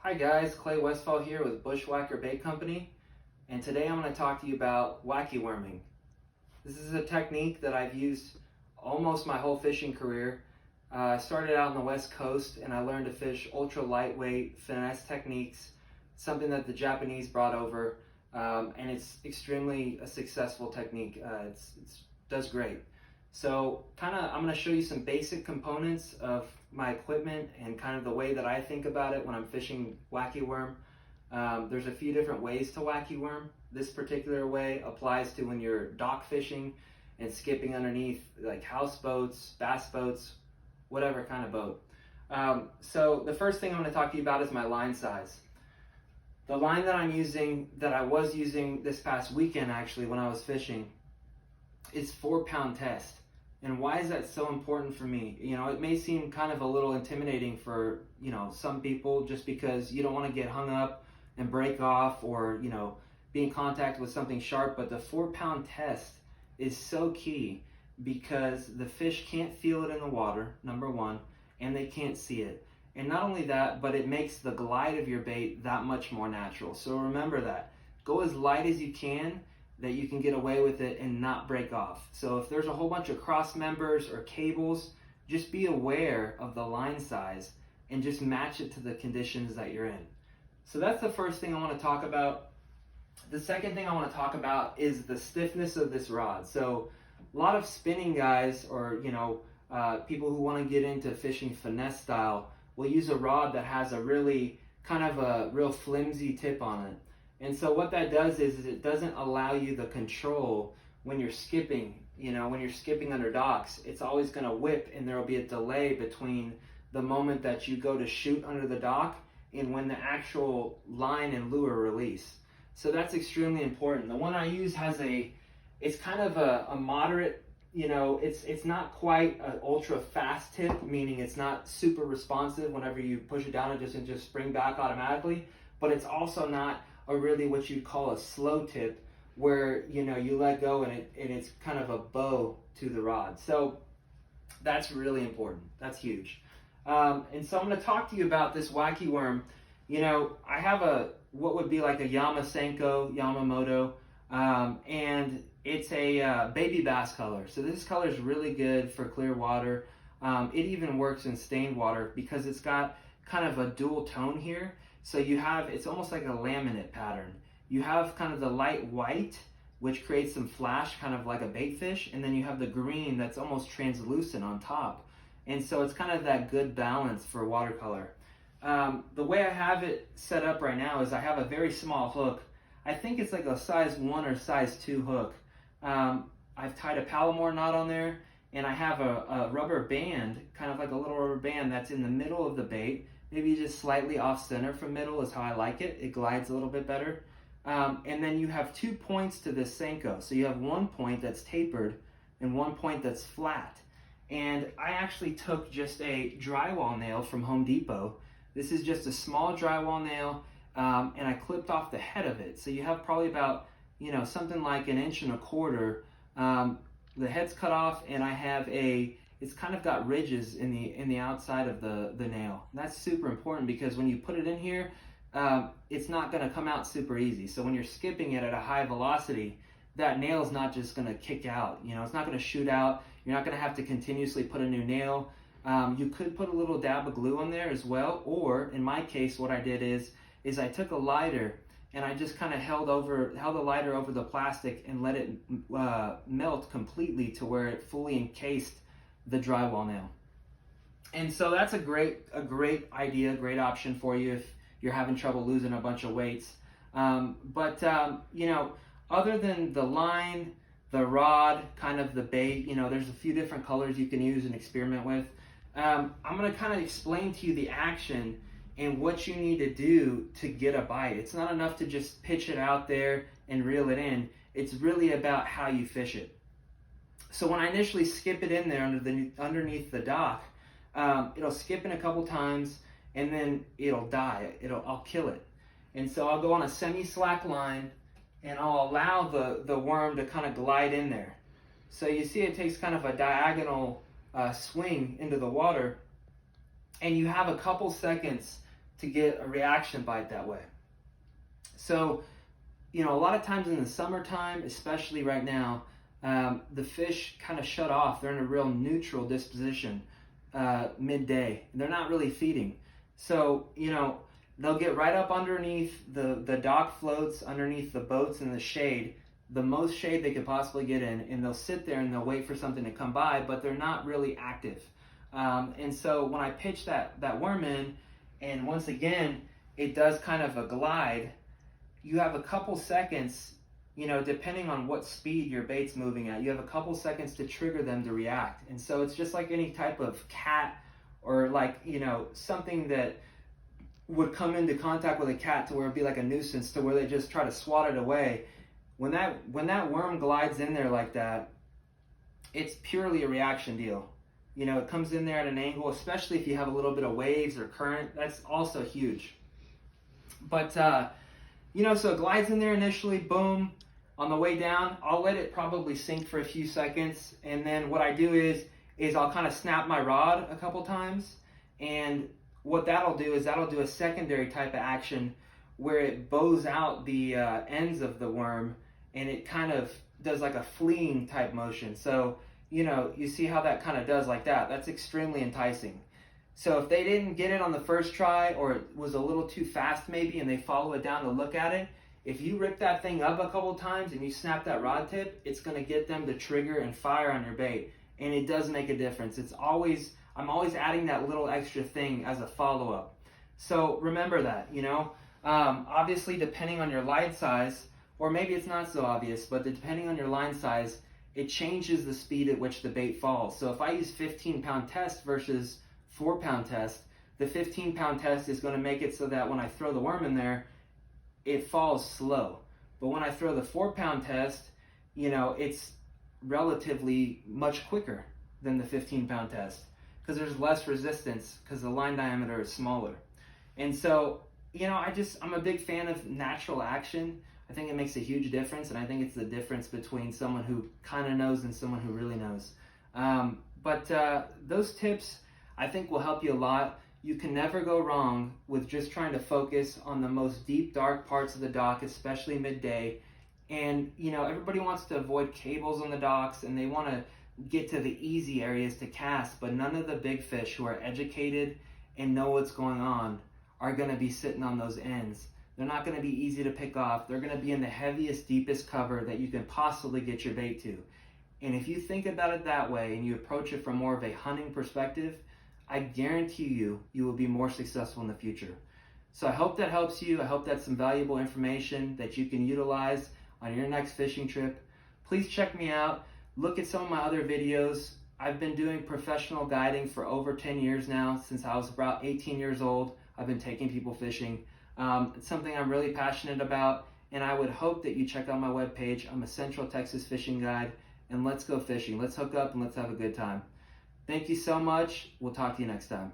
Hi guys, Clay Westfall here with Bushwhacker Bait Company, and today I'm going to talk to you about wacky worming. This is a technique that I've used almost my whole fishing career. I started out on the West Coast and I learned to fish ultra lightweight finesse techniques, something that the Japanese brought over, and it's extremely a successful technique. It does great. So I'm going to show you some basic components of my equipment and kind of the way that I think about it when I'm fishing wacky worm. There's a few different ways to wacky worm. This particular way applies to when you're dock fishing and skipping underneath like houseboats, bass boats, whatever kind of boat. So the first thing I'm going to talk to you about is my line size. The line that I'm using, that I was using this past weekend actually when I was fishing, is 4-pound test. And why is that so important for me? You know, it may seem kind of a little intimidating for, some people, just because you don't want to get hung up and break off or, be in contact with something sharp. But the 4-pound test is so key because the fish can't feel it in the water, number one, and they can't see it. And not only that, but it makes the glide of your bait that much more natural. So remember that. Go as light as you can, that you can get away with it and not break off. So if there's a whole bunch of cross members or cables, just be aware of the line size and just match it to the conditions that you're in. So that's the first thing I want to talk about. The second thing I want to talk about is the stiffness of this rod. So a lot of spinning guys or people who want to get into fishing finesse style will use a rod that has a really kind of a real flimsy tip on it. And so what that does is it doesn't allow you the control when you're skipping. When you're skipping under docks, it's always going to whip, and there will be a delay between the moment that you go to shoot under the dock and when the actual line and lure release. So that's extremely important. The one I use it's kind of a moderate, it's not quite an ultra fast tip, meaning it's not super responsive. Whenever you push it down, it doesn't just spring back automatically, but it's also not a really what you'd call a slow tip, where you let go and it's kind of a bow to the rod. So that's really important. That's huge. And so I'm going to talk to you about this wacky worm. I have what would be like a Yamamoto, and it's a baby bass color. So this color is really good for clear water. It even works in stained water because it's got kind of a dual tone here. So it's almost like a laminate pattern. You have kind of the light white, which creates some flash, kind of like a bait fish, and then you have the green that's almost translucent on top. And so it's kind of that good balance for watercolor. The way I have it set up right now is I have a very small hook. I think it's like a size 1 or size 2 hook. I've tied a Palomar knot on there, and I have a rubber band, kind of like a little rubber band that's in the middle of the bait. Maybe just slightly off center from middle is how I like it. It glides a little bit better. And then you have 2 points to this Senko. So you have one point that's tapered and one point that's flat. And I actually took just a drywall nail from Home Depot. This is just a small drywall nail, and I clipped off the head of it. So you have probably about, something like 1.25 inches. The head's cut off, and I have it's kind of got ridges in the outside of the nail. And that's super important because when you put it in here, it's not going to come out super easy. So when you're skipping it at a high velocity, that nail is not just going to kick out. It's not going to shoot out. You're not going to have to continuously put a new nail. You could put a little dab of glue on there as well, or in my case, what I did is I took a lighter and I just kind of held the lighter over the plastic and let it melt completely to where it fully encased the drywall nail. And so that's a great idea, great option for you if you're having trouble losing a bunch of weights. Other than the line, the rod, kind of the bait, there's a few different colors you can use and experiment with. I'm going to kind of explain to you the action and what you need to do to get a bite. It's not enough to just pitch it out there and reel it in. It's really about how you fish it. So when I initially skip it in there underneath the dock, it'll skip in a couple times and then it'll die. I'll kill it. And so I'll go on a semi-slack line and I'll allow the worm to kind of glide in there. So you see it takes kind of a diagonal swing into the water, and you have a couple seconds to get a reaction bite that way. So, you know, a lot of times in the summertime, especially right now, the fish kind of shut off. They're in a real neutral disposition midday. They're not really feeding. So, you know, they'll get right up underneath the dock floats, underneath the boats in the shade, the most shade they could possibly get in, and they'll sit there and they'll wait for something to come by, but they're not really active. And so when I pitch that worm in, and once again, it does kind of a glide, you have a couple seconds, you know, depending on what speed your bait's moving at, you have a couple seconds to trigger them to react. And so it's just like any type of cat, or like, you know, something that would come into contact with a cat to where it'd be like a nuisance, to where they just try to swat it away. When that worm glides in there like that, it's purely a reaction deal. You know, it comes in there at an angle, especially if you have a little bit of waves or current. That's also huge. But you know, so it glides in there initially, boom. On the way down, I'll let it probably sink for a few seconds, and then what I do is I'll kind of snap my rod a couple times, and what that'll do is that'll do a secondary type of action where it bows out the ends of the worm, and it kind of does like a fleeing type motion. So, you know, you see how that kind of does like that. That's extremely enticing. So if they didn't get it on the first try, or it was a little too fast maybe, and they follow it down to look at it, if you rip that thing up a couple times and you snap that rod tip, it's going to get them to trigger and fire on your bait. And it does make a difference. I'm always adding that little extra thing as a follow-up. So remember that, you know. Obviously, depending on your line size, or maybe it's not so obvious, but depending on your line size, it changes the speed at which the bait falls. So if I use 15-pound test versus 4-pound test, the 15-pound test is going to make it so that when I throw the worm in there, it falls slow. But when I throw the 4-pound test, you know, it's relatively much quicker than the 15-pound test, because there's less resistance because the line diameter is smaller. And so, you know, I'm a big fan of natural action. I think it makes a huge difference, and I think it's the difference between someone who kind of knows and someone who really knows. But those tips, I think, will help you a lot. You can never go wrong with just trying to focus on the most deep, dark parts of the dock, especially midday. And, you know, everybody wants to avoid cables on the docks, and they want to get to the easy areas to cast, but none of the big fish who are educated and know what's going on are going to be sitting on those ends. They're not going to be easy to pick off. They're going to be in the heaviest, deepest cover that you can possibly get your bait to. And if you think about it that way and you approach it from more of a hunting perspective, I guarantee you will be more successful in the future. So I hope that helps you. I hope that's some valuable information that you can utilize on your next fishing trip. Please check me out. Look at some of my other videos. I've been doing professional guiding for over 10 years now. Since I was about 18 years old, I've been taking people fishing. It's something I'm really passionate about, and I would hope that you check out my webpage. I'm a Central Texas fishing guide, and let's go fishing. Let's hook up and let's have a good time. Thank you so much. We'll talk to you next time.